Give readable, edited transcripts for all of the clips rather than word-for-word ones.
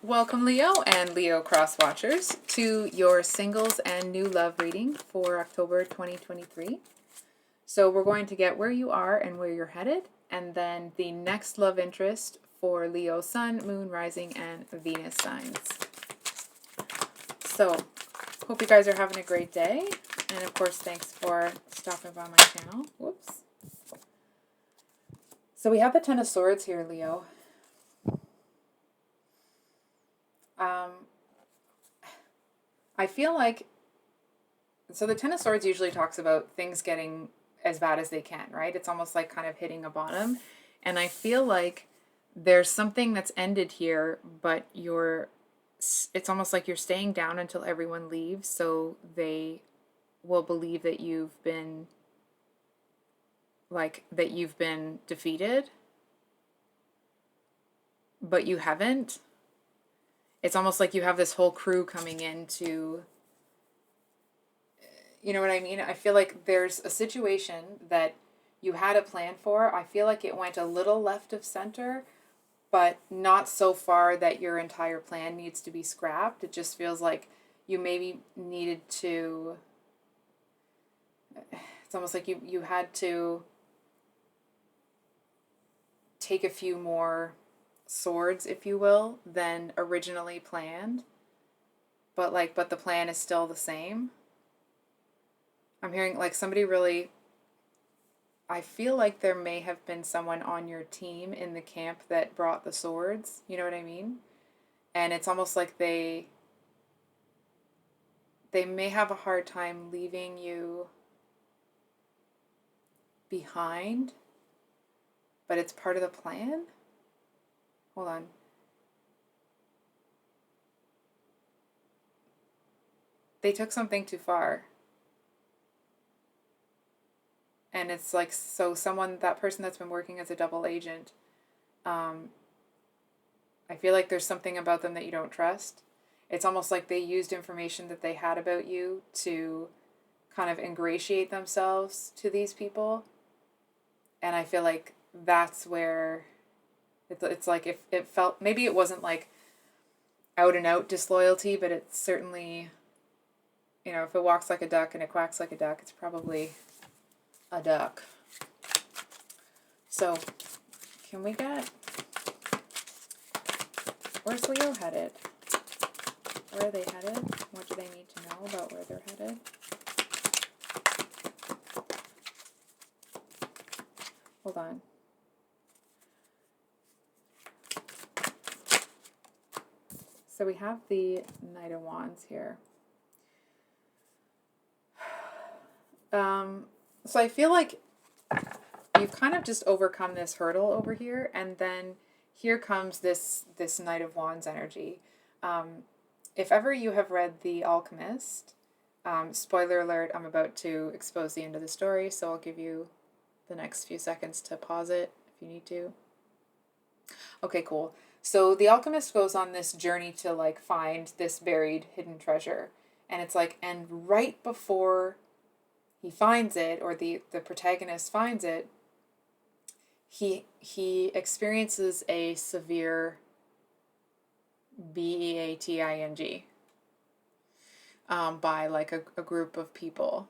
Welcome, Leo and Leo Cross Watchers, to your singles and new love reading for October 2023. So, we're going to get where you are and where you're headed, and then the next love interest for Leo Sun, Moon, Rising, and Venus signs. So, hope you guys are having a great day, and of course, thanks for stopping by my channel. Whoops. So, we have the Ten of Swords here, Leo. I feel like, so the Ten of Swords usually talks about things getting as bad as they can, right? It's almost like kind of hitting a bottom. And I feel like there's something that's ended here, but it's almost like you're staying down until everyone leaves so they will believe that you've been defeated, but you haven't. It's almost like you have this whole crew coming in to, you know what I mean? I feel like there's a situation that you had a plan for. I feel like it went a little left of center, but not so far that your entire plan needs to be scrapped. It just feels like you maybe needed to, it's almost like you had to take a few more swords, if you will, than originally planned. But the plan is still the same. I'm hearing like somebody really, I feel like there may have been someone on your team in the camp that brought the swords. You know what I mean? And it's almost like they may have a hard time leaving you behind, but it's part of the plan. Hold on. They took something too far. And it's like, so that person that's been working as a double agent, I feel like there's something about them that you don't trust. It's almost like they used information that they had about you to kind of ingratiate themselves to these people. And I feel like that's where it's like, if it felt, maybe it wasn't like out and out disloyalty, but it's certainly, if it walks like a duck and it quacks like a duck, it's probably a duck. So, can we get, where's Leo headed? Where are they headed? What do they need to know about where they're headed? Hold on. So we have the Knight of Wands here. So I feel like you've kind of just overcome this hurdle over here, and then here comes this Knight of Wands energy. If ever you have read The Alchemist, spoiler alert, I'm about to expose the end of the story, so I'll give you the next few seconds to pause it if you need to. Okay, cool. So the alchemist goes on this journey to like find this buried hidden treasure. And it's like, and right before he finds it, or the protagonist finds it, he experiences a severe beating by like a group of people.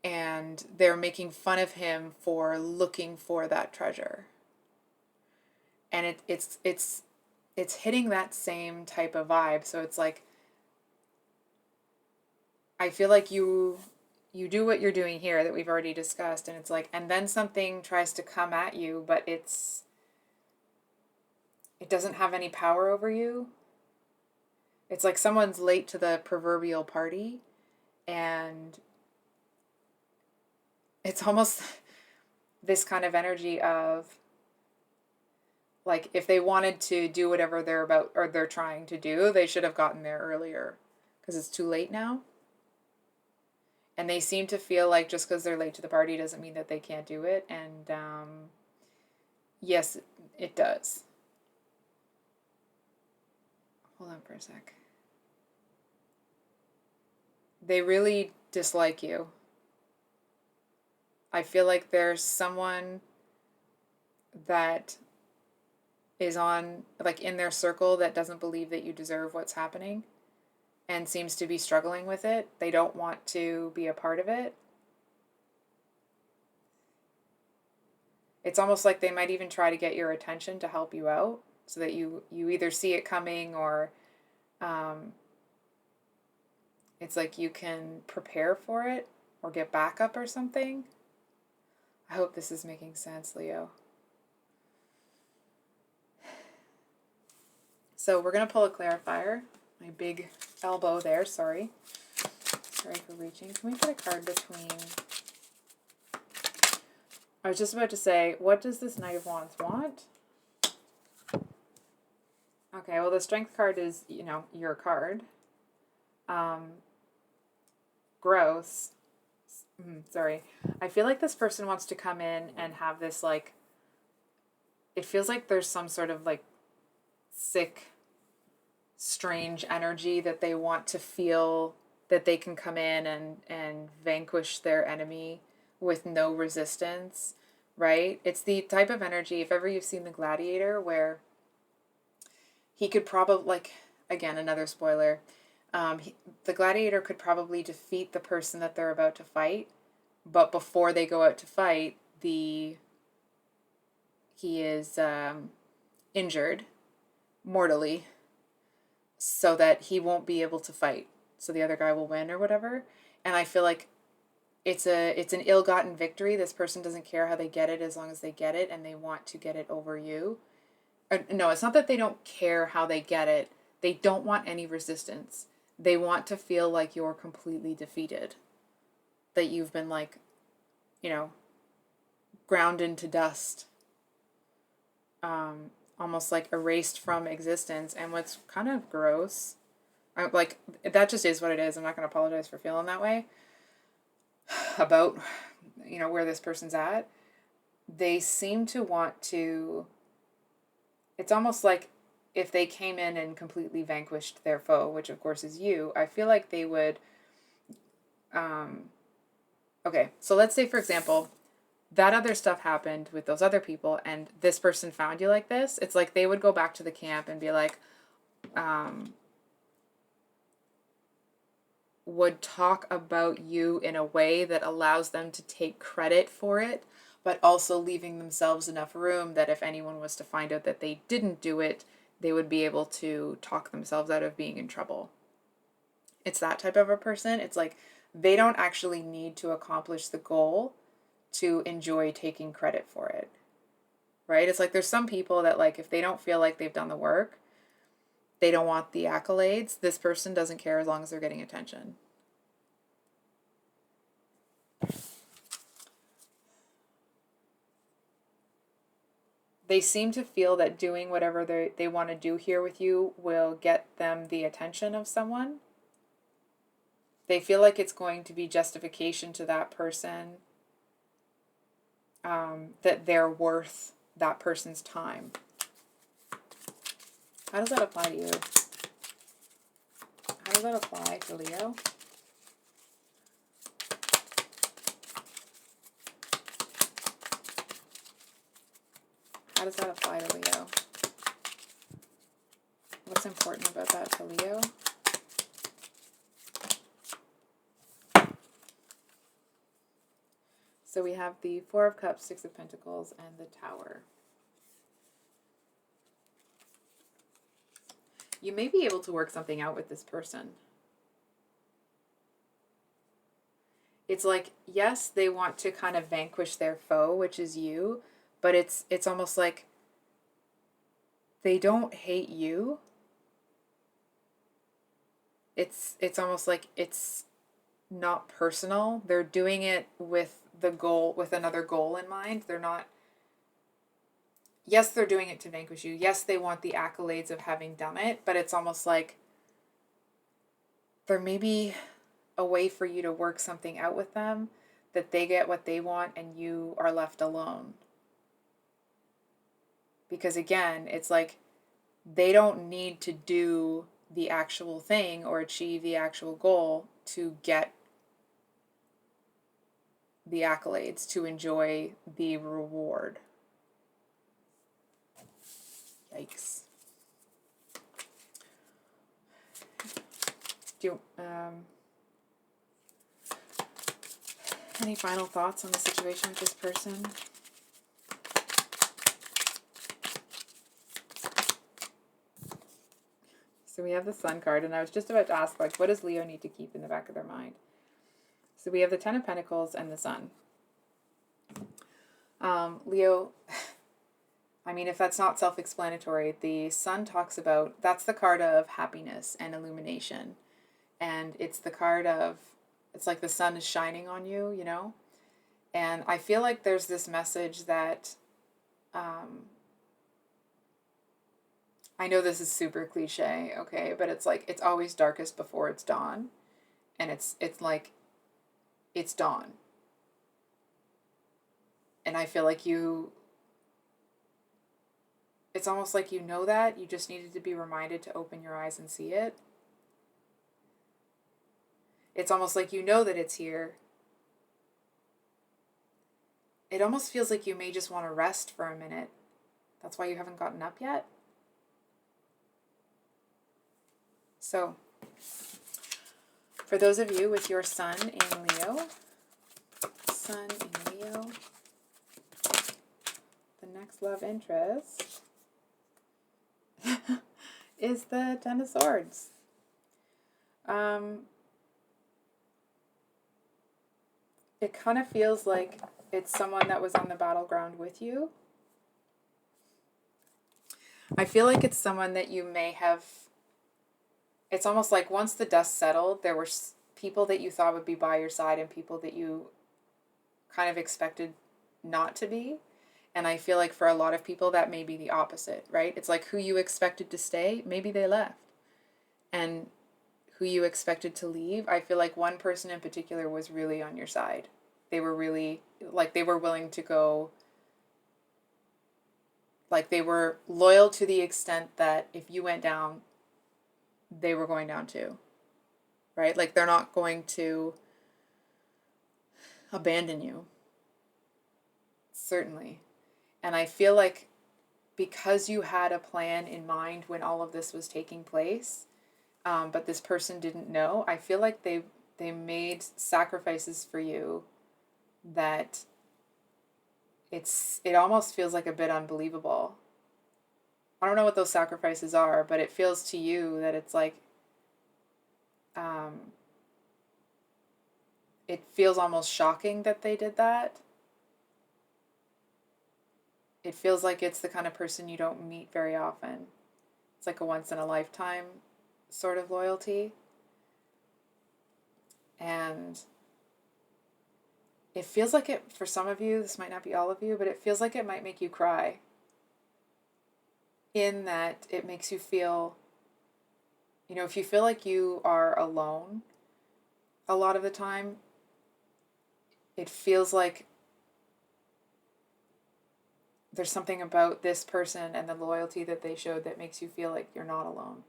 And they're making fun of him for looking for that treasure. And it's hitting that same type of vibe. So it's like, I feel like you do what you're doing here that we've already discussed, and it's like, and then something tries to come at you, but it doesn't have any power over you. It's like someone's late to the proverbial party, and it's almost this kind of energy of like, if they wanted to do whatever they're trying to do, they should have gotten there earlier, because it's too late now. And they seem to feel like just because they're late to the party doesn't mean that they can't do it. And yes, it does. Hold on for a sec. They really dislike you. I feel like there's someone that is on, like, in their circle that doesn't believe that you deserve what's happening and seems to be struggling with it. They don't want to be a part of it. It's almost like they might even try to get your attention to help you out so that you either see it coming or it's like you can prepare for it or get backup or something. I hope this is making sense, Leo. So we're going to pull a clarifier. My big elbow there, sorry. Sorry for reaching. Can we put a card between... I was just about to say, what does this Knight of Wands want? Okay, well, the Strength card is, you know, your card. Gross. Sorry. I feel like this person wants to come in and have this, like, it feels like there's some sort of, like, sick, strange energy that they want to feel that they can come in and vanquish their enemy with no resistance, right? It's the type of energy, if ever you've seen The Gladiator, where he could probably, like, again, another spoiler, the gladiator could probably defeat the person that they're about to fight, but before they go out to fight, he is injured mortally so that he won't be able to fight, so the other guy will win or whatever. And I feel like it's an ill-gotten victory. This person doesn't care how they get it as long as they get it, and they want to get it over you. No, it's not that they don't care how they get it. They don't want any resistance. They want to feel like you're completely defeated. That you've been, like, you know, ground into dust. Almost like erased from existence. And what's kind of gross, like, that just is what it is. I'm not going to apologize for feeling that way about, you know, where this person's at. They seem to want to, it's almost like if they came in and completely vanquished their foe, which of course is you, I feel like they would, okay, so let's say, for example, that other stuff happened with those other people and this person found you like this. It's like they would go back to the camp and be like, would talk about you in a way that allows them to take credit for it, but also leaving themselves enough room that if anyone was to find out that they didn't do it, they would be able to talk themselves out of being in trouble. It's that type of a person. It's like they don't actually need to accomplish the goal to enjoy taking credit for it, right? It's like there's some people that, like, if they don't feel like they've done the work, they don't want the accolades. This person doesn't care as long as they're getting attention. They seem to feel that doing whatever they want to do here with you will get them the attention of someone. They feel like it's going to be justification to that person, that they're worth that person's time. How does that apply to you? How does that apply to Leo? How does that apply to Leo? What's important about that to Leo? So we have the Four of Cups, Six of Pentacles, and the Tower. You may be able to work something out with this person. It's like, yes, they want to kind of vanquish their foe, which is you, but it's almost like they don't hate you. It's almost like it's not personal. They're doing it with the goal, with another goal in mind. They're not, yes, they're doing it to vanquish you. Yes, they want the accolades of having done it, but it's almost like there may be a way for you to work something out with them that they get what they want and you are left alone. Because again, it's like they don't need to do the actual thing or achieve the actual goal to get the accolades, to enjoy the reward. Yikes. Do you, any final thoughts on the situation with this person? So we have the Sun card, and I was just about to ask, like, what does Leo need to keep in the back of their mind? So we have the Ten of Pentacles and the Sun. Leo, I mean, if that's not self-explanatory, the Sun talks about, that's the card of happiness and illumination. And it's the card of, it's like the sun is shining on you, you know? And I feel like there's this message that, I know this is super cliche, okay? But it's like, it's always darkest before it's dawn. And it's like, it's dawn. And I feel like it's almost like you know that, you just needed to be reminded to open your eyes and see it. It's almost like you know that it's here. It almost feels like you may just want to rest for a minute. That's why you haven't gotten up yet. So, for those of you with your Sun in Leo, the next love interest is the Ten of Swords. It kind of feels like it's someone that was on the battleground with you. I feel like it's someone that you may have, it's almost like once the dust settled, there were people that you thought would be by your side and people that you kind of expected not to be. And I feel like for a lot of people that may be the opposite, right? It's like who you expected to stay, maybe they left. And who you expected to leave, I feel like one person in particular was really on your side. They were really, like, they were willing to go, like, they were loyal to the extent that if you went down, they were going down too, right? Like, they're not going to abandon you, certainly. And I feel like because you had a plan in mind when all of this was taking place, but this person didn't know, I feel like they made sacrifices for you that it almost feels like a bit unbelievable. I don't know what those sacrifices are, but it feels to you that it's like, it feels almost shocking that they did that. It feels like it's the kind of person you don't meet very often. It's like a once in a lifetime sort of loyalty. And it feels like it, for some of you, this might not be all of you, but it feels like it might make you cry. In that it makes you feel, you know, if you feel like you are alone a lot of the time, it feels like there's something about this person and the loyalty that they showed that makes you feel like you're not alone.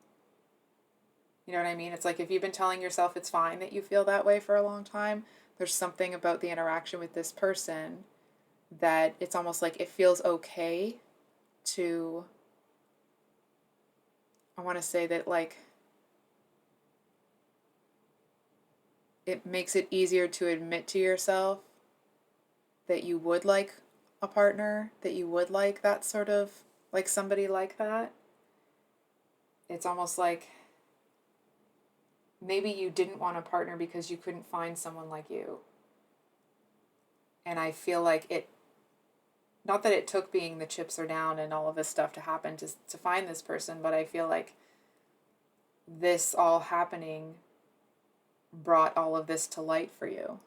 You know what I mean? It's like if you've been telling yourself it's fine that you feel that way for a long time, there's something about the interaction with this person that it's almost like it feels okay to, I want to say that, like, it makes it easier to admit to yourself that you would like a partner, that you would like that sort of, like somebody like that. It's almost like maybe you didn't want a partner because you couldn't find someone like you. And I feel like it, not that it took being the chips are down and all of this stuff to happen to find this person, but I feel like this all happening brought all of this to light for you.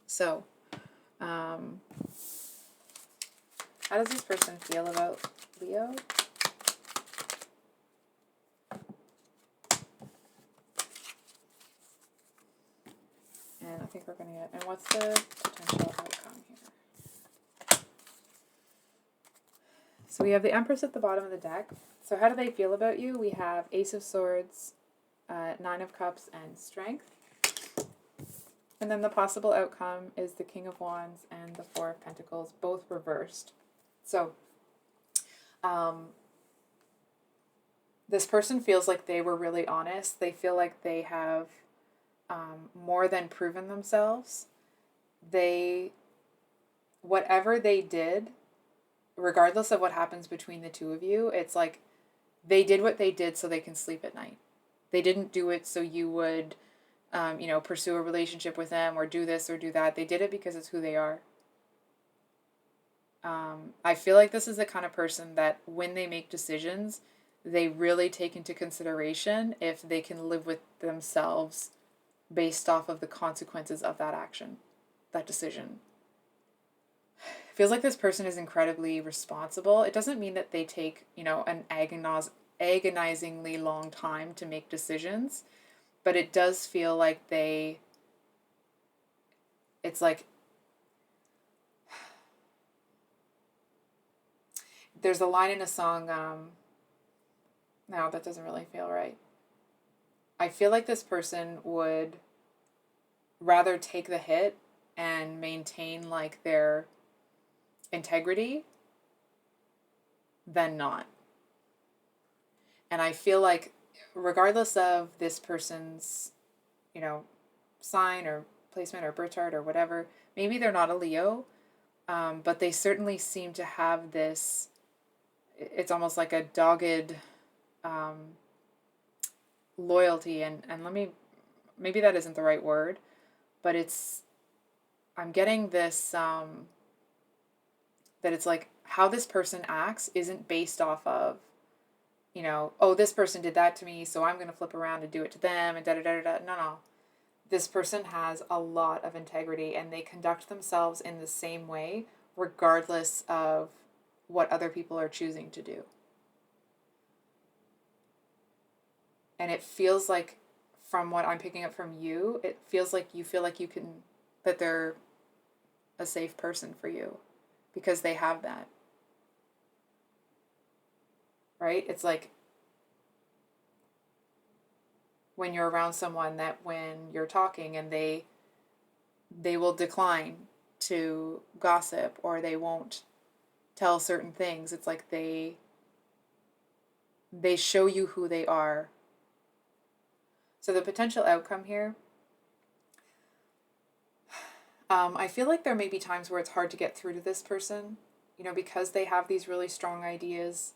So, how does this person feel about Leo? And I think we're going to get, and what's the potential outcome here? So we have the Empress at the bottom of the deck. So how do they feel about you? We have Ace of Swords, Nine of Cups, and Strength. And then the possible outcome is the King of Wands and the Four of Pentacles, both reversed. So, this person feels like they were really honest. They feel like they have more than proven themselves. They, whatever they did, regardless of what happens between the two of you, it's like they did what they did so they can sleep at night. They didn't do it so you would, pursue a relationship with them or do this or do that. They did it because it's who they are. I feel like this is the kind of person that when they make decisions, they really take into consideration if they can live with themselves based off of the consequences of that action, that decision. It feels like this person is incredibly responsible. It doesn't mean that they take, an agonizingly long time to make decisions, but it does feel like it's like, there's a line in a song, no, that doesn't really feel right. I feel like this person would rather take the hit and maintain like their integrity than not. And I feel like regardless of this person's, you know, sign or placement or birth chart or whatever, maybe they're not a Leo, but they certainly seem to have this, it's almost like a dogged um, loyalty. And maybe that isn't the right word, but I'm getting this, that it's like how this person acts isn't based off of, oh, this person did that to me, so I'm going to flip around and do it to them and da da da da. No, no. This person has a lot of integrity and they conduct themselves in the same way, regardless of what other people are choosing to do. And it feels like, from what I'm picking up from you, it feels like you feel like that they're a safe person for you because they have that. Right? It's like when you're around someone that when you're talking and they will decline to gossip or they won't tell certain things. It's like they show you who they are. So the potential outcome here, I feel like there may be times where it's hard to get through to this person, because they have these really strong ideas.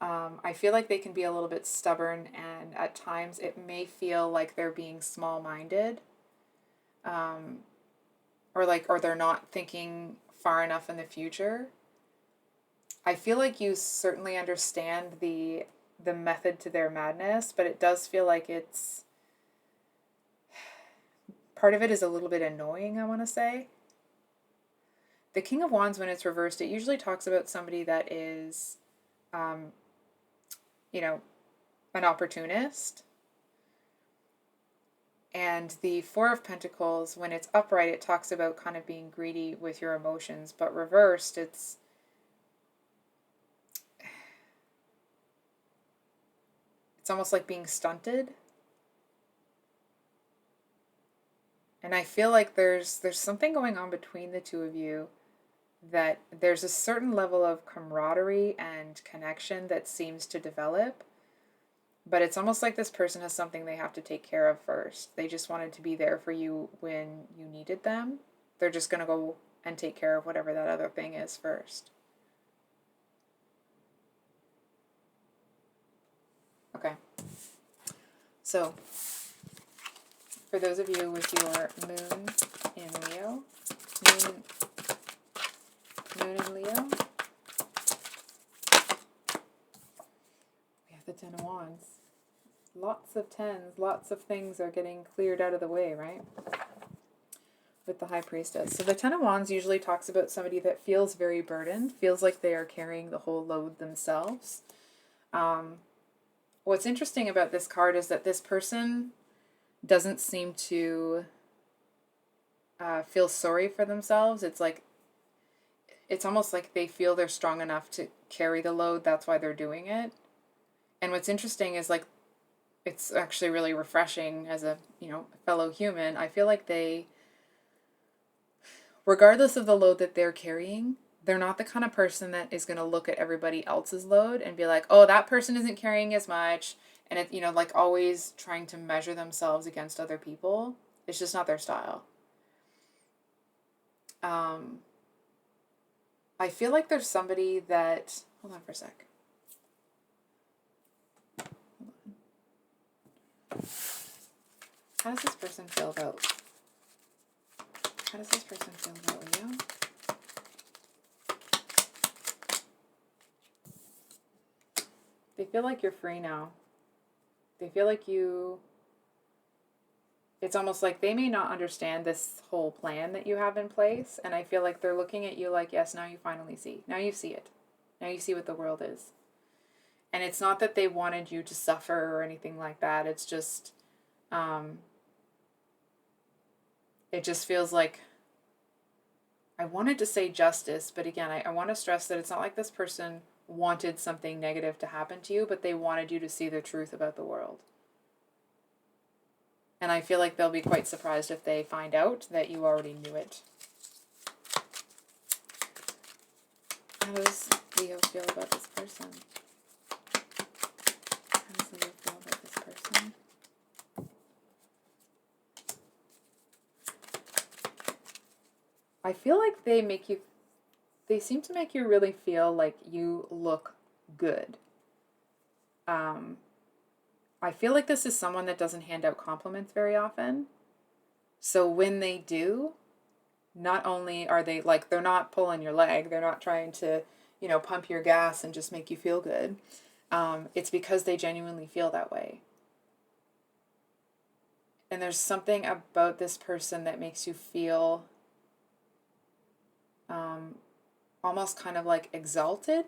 I feel like they can be a little bit stubborn, and at times it may feel like they're being small-minded, or they're not thinking far enough in the future. I feel like you certainly understand the method to their madness, but it does feel like it's part of it is a little bit annoying, I want to say. The King of Wands, when it's reversed, it usually talks about somebody that is, an opportunist. And the Four of Pentacles, when it's upright, it talks about kind of being greedy with your emotions, but reversed, it's almost like being stunted. And I feel like there's something going on between the two of you, that there's a certain level of camaraderie and connection that seems to develop, but it's almost like this person has something they have to take care of first. They just wanted to be there for you when you needed them. They're just going to go and take care of whatever that other thing is first. Okay. So, for those of you with your moon in Leo, moon in Leo, we have the Ten of Wands. Lots of tens, lots of things are getting cleared out of the way, right? With the High Priestess. So the Ten of Wands usually talks about somebody that feels very burdened, feels like they are carrying the whole load themselves. What's interesting about this card is that this person doesn't seem to feel sorry for themselves. It's almost like they feel they're strong enough to carry the load. That's why they're doing it. And what's interesting is like, it's actually really refreshing as a, fellow human. I feel like they, regardless of the load that they're carrying, they're not the kind of person that is going to look at everybody else's load and be like, oh, that person isn't carrying as much. And it, like always trying to measure themselves against other people. It's just not their style. I feel like there's somebody that, hold on for a sec. How does this person feel about Leo? They feel like you're free now. They feel like it's almost like they may not understand this whole plan that you have in place. And I feel like they're looking at you like, yes, now you finally see. Now you see it. Now you see what the world is. And it's not that they wanted you to suffer or anything like that. It's just, it just feels like, I wanted to say justice, but again, I want to stress that it's not like this person wanted something negative to happen to you, but they wanted you to see the truth about the world. And I feel like they'll be quite surprised if they find out that you already knew it. How does Leo feel about this person? How does Leo feel about this person? I feel like they seem to make you really feel like you look good. I feel like this is someone that doesn't hand out compliments very often. So when they do, not only are they like, they're not pulling your leg, they're not trying to, pump your gas and just make you feel good. It's because they genuinely feel that way. And there's something about this person that makes you feel almost kind of like exalted.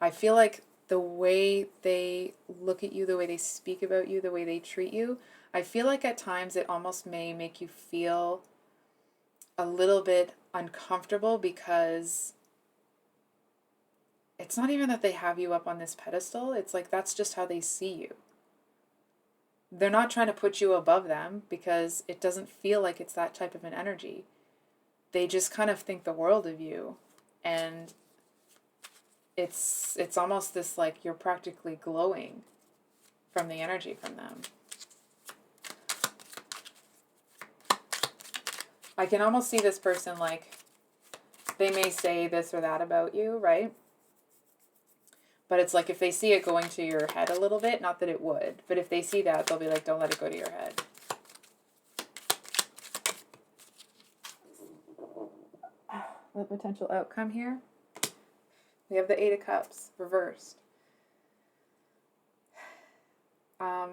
I feel like the way they look at you, the way they speak about you, the way they treat you, I feel like at times it almost may make you feel a little bit uncomfortable because it's not even that they have you up on this pedestal. It's like that's just how they see you. They're not trying to put you above them because it doesn't feel like it's that type of an energy. They just kind of think the world of you. And it's almost this like you're practically glowing from the energy from them. I can almost see this person like they may say this or that about you, right? But it's like if they see it going to your head a little bit, not that it would, but if they see that, they'll be like, don't let it go to your head. The potential outcome here. We have the Eight of Cups reversed. From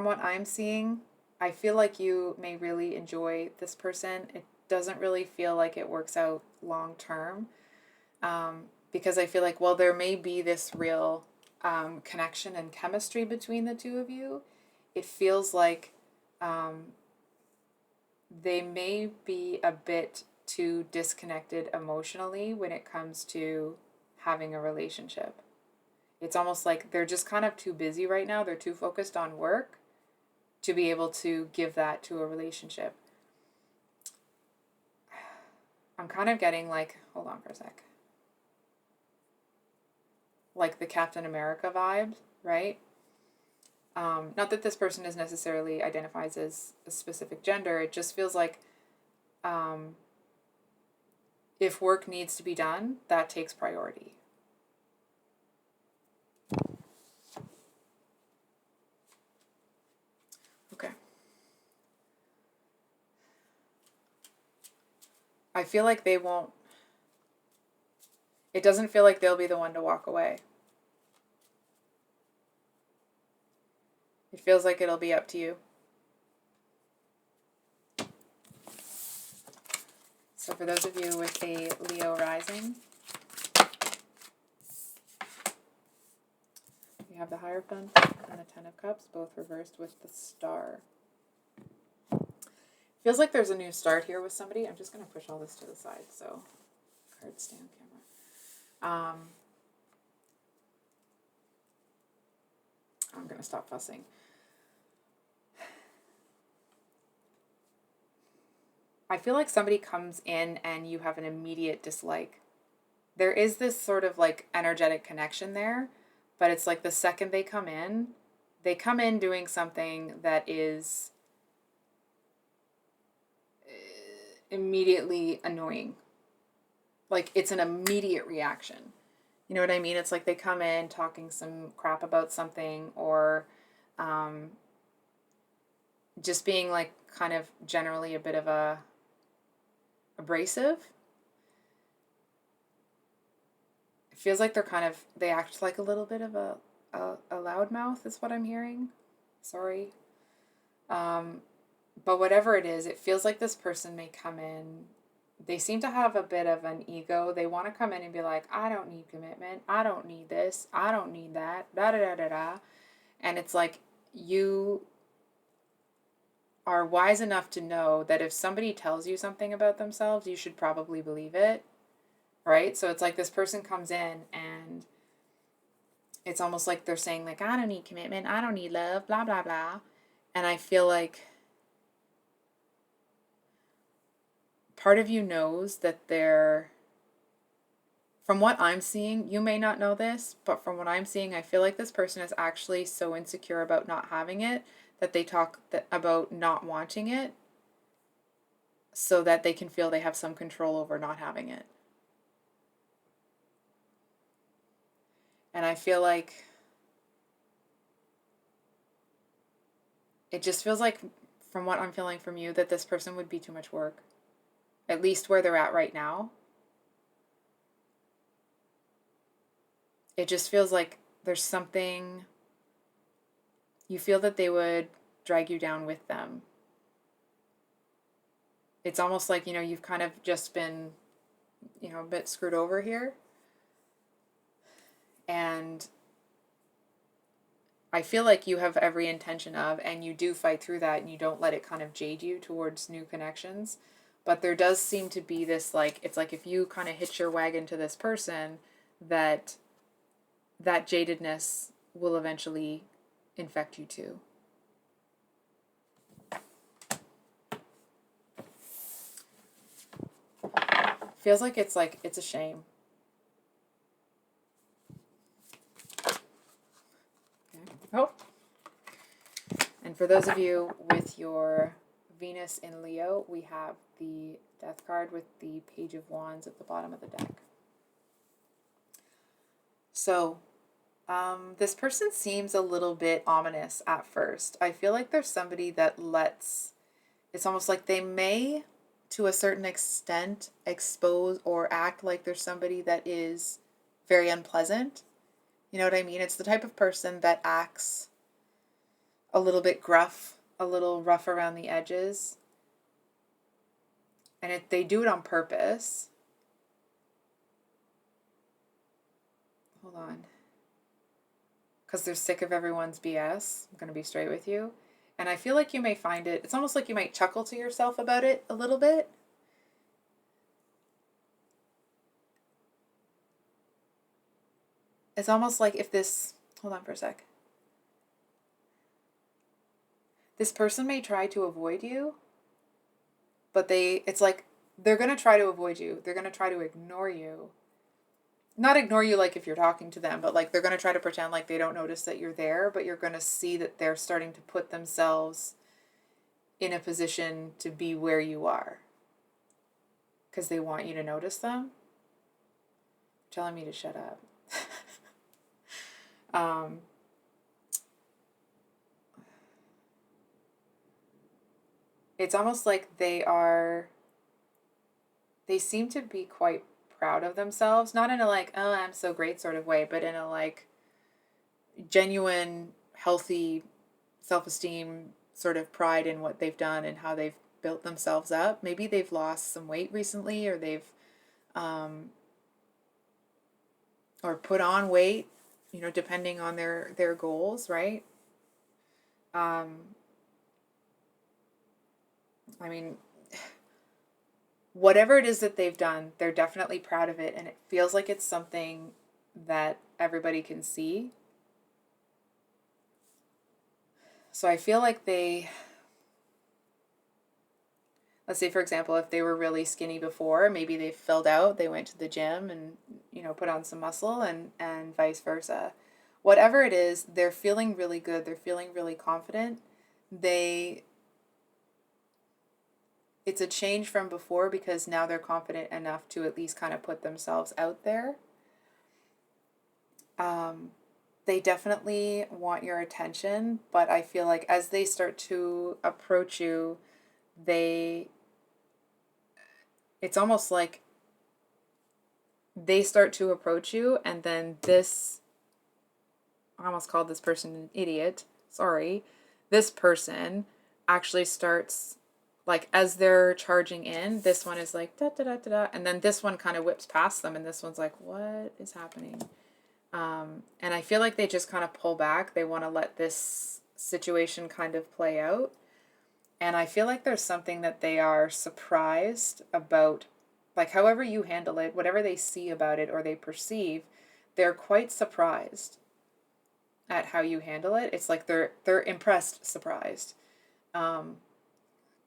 what I'm seeing, I feel like you may really enjoy this person. It doesn't really feel like it works out long term. Because I feel like, well, there may be this real connection and chemistry between the two of you. It feels like they may be a bit too disconnected emotionally when it comes to having a relationship. It's almost like they're just kind of too busy right now. They're too focused on work to be able to give that to a relationship. I'm kind of getting like, hold on for a sec. Like the Captain America vibe, right? Not that this person is necessarily identifies as a specific gender. It just feels like if work needs to be done, that takes priority. Okay. I feel like they won't. It doesn't feel like they'll be the one to walk away. It feels like it'll be up to you. So for those of you with a Leo rising, you have the Hierophant and the Ten of Cups, both reversed with the Star. Feels like there's a new start here with somebody. I'm just going to push all this to the side so cards stay on camera. I'm going to stop fussing. I feel like somebody comes in and you have an immediate dislike. There is this sort of like energetic connection there, but it's like the second they come in doing something that is immediately annoying. Like it's an immediate reaction. You know what I mean? It's like they come in talking some crap about something, or um, just being like kind of generally a bit of a abrasive. It feels like they act like a little bit of a loudmouth is what I'm hearing. Sorry. Um, but whatever it is, it feels like this person may come in. They seem to have a bit of an ego. They want to come in and be like, I don't need commitment. I don't need this. I don't need that. Da da da da da. And it's like you are wise enough to know that if somebody tells you something about themselves, you should probably believe it. Right? So it's like this person comes in and it's almost like they're saying, like, I don't need commitment. I don't need love, blah, blah, blah. And I feel like part of you knows that they're, from what I'm seeing, you may not know this, but from what I'm seeing, I feel like this person is actually so insecure about not having it that they talk about not wanting it so that they can feel they have some control over not having it. And I feel like it just feels like, from what I'm feeling from you, that this person would be too much work, at least where they're at right now. It just feels like there's something, you feel that they would drag you down with them. It's almost like, you've kind of just been, a bit screwed over here. And I feel like you have every intention of, and you do fight through that and you don't let it kind of jade you towards new connections. But there does seem to be this, like, it's like if you kind of hitch your wagon to this person, that jadedness will eventually infect you too. Feels like it's a shame. Okay. Oh. And for those of you with your Venus in Leo, we have the Death card with the Page of Wands at the bottom of the deck. So, this person seems a little bit ominous at first. I feel like there's somebody that it's almost like they may, to a certain extent, expose or act like there's somebody that is very unpleasant. You know what I mean? It's the type of person that acts a little bit gruff, a little rough around the edges. And they do it on purpose. Hold on. Because they're sick of everyone's BS. I'm going to be straight with you. And I feel like you may find it's almost like you might chuckle to yourself about it a little bit. It's almost like hold on for a sec. This person may try to avoid you, but it's like they're going to try to avoid you. They're going to try to ignore you. Not ignore you like if you're talking to them, but like they're going to try to pretend like they don't notice that you're there, but you're going to see that they're starting to put themselves in a position to be where you are because they want you to notice them. Telling me to shut up. It's almost like they seem to be quite proud of themselves, not in a like, oh, I'm so great sort of way, but in a like genuine, healthy self-esteem sort of pride in what they've done and how they've built themselves up. Maybe they've lost some weight recently, or they've or put on weight, depending on their goals, right? I mean, whatever it is that they've done, they're definitely proud of it, and it feels like it's something that everybody can see. So I feel like let's say, for example, if they were really skinny before, maybe they filled out, they went to the gym and, put on some muscle, and vice versa. Whatever it is, they're feeling really good. They're feeling really confident. They, it's a change from before because now they're confident enough to at least kind of put themselves out there. They definitely want your attention, but I feel like as they start to approach you, they, it's almost like they start to approach you, and then this, I almost called this person an idiot. Sorry. This person actually starts, like, as they're charging in, this one is like, da da da da da. And then this one kind of whips past them, and this one's like, what is happening? And I feel like they just kind of pull back. They want to let this situation kind of play out. And I feel like there's something that they are surprised about, like, however you handle it, whatever they see about it or they perceive, they're quite surprised at how you handle it. It's like they're impressed, surprised. Kind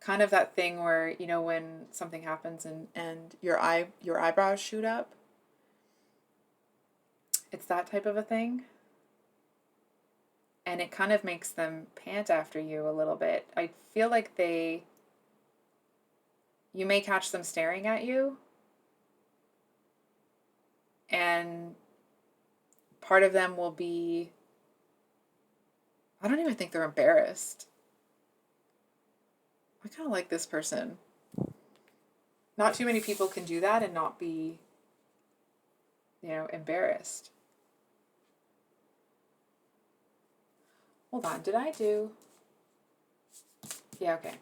of that thing where, when something happens and your eyebrows shoot up. It's that type of a thing. And it kind of makes them pant after you a little bit. I feel like you may catch them staring at you, and part of them will be, I don't even think they're embarrassed. I kind of like this person. Not too many people can do that and not be, embarrassed. Hold on, did I do? Yeah, okay.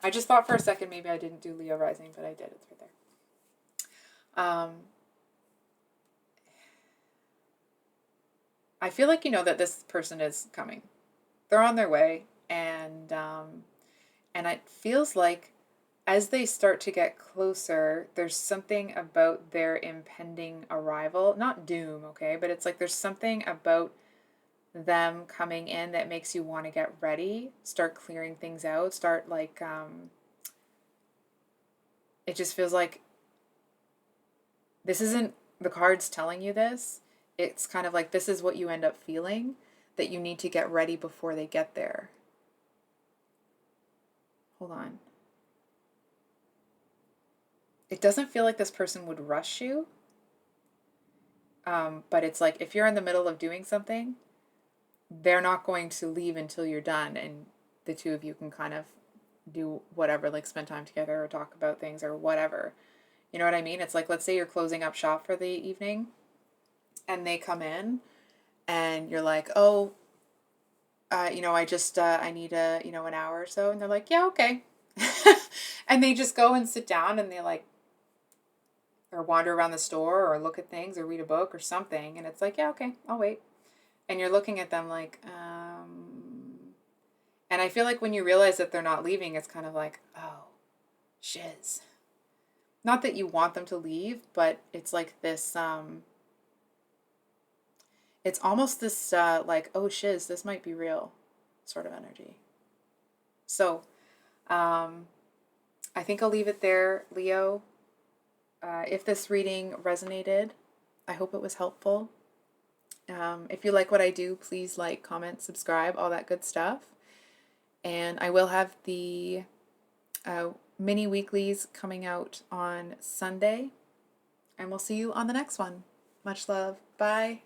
I just thought for a second maybe I didn't do Leo rising, but I did. It's right there. I feel like you know that this person is coming. They're on their way, and it feels like as they start to get closer, there's something about their impending arrival. Not doom, okay, but it's like there's something about them coming in that makes you want to get ready, start clearing things out, start like, it just feels like this isn't the cards telling you this. It's kind of like this is what you end up feeling, that you need to get ready before they get there. Hold on. It doesn't feel like this person would rush you. But it's like if you're in the middle of doing something, they're not going to leave until you're done, and the two of you can kind of do whatever, like spend time together or talk about things or whatever. You know what I mean? It's like, let's say you're closing up shop for the evening and they come in and you're like, oh, I need an hour or so. And they're like, yeah, okay. And they just go and sit down and they like, or wander around the store or look at things or read a book or something. And it's like, yeah, okay, I'll wait. And you're looking at them like, and I feel like when you realize that they're not leaving, it's kind of like, oh, shiz. Not that you want them to leave, but it's like this, it's almost this, like, oh, shiz, this might be real sort of energy. So, I think I'll leave it there, Leo. If this reading resonated, I hope it was helpful. If you like what I do, please like, comment, subscribe, all that good stuff. And I will have the mini weeklies coming out on Sunday. And we'll see you on the next one. Much love. Bye.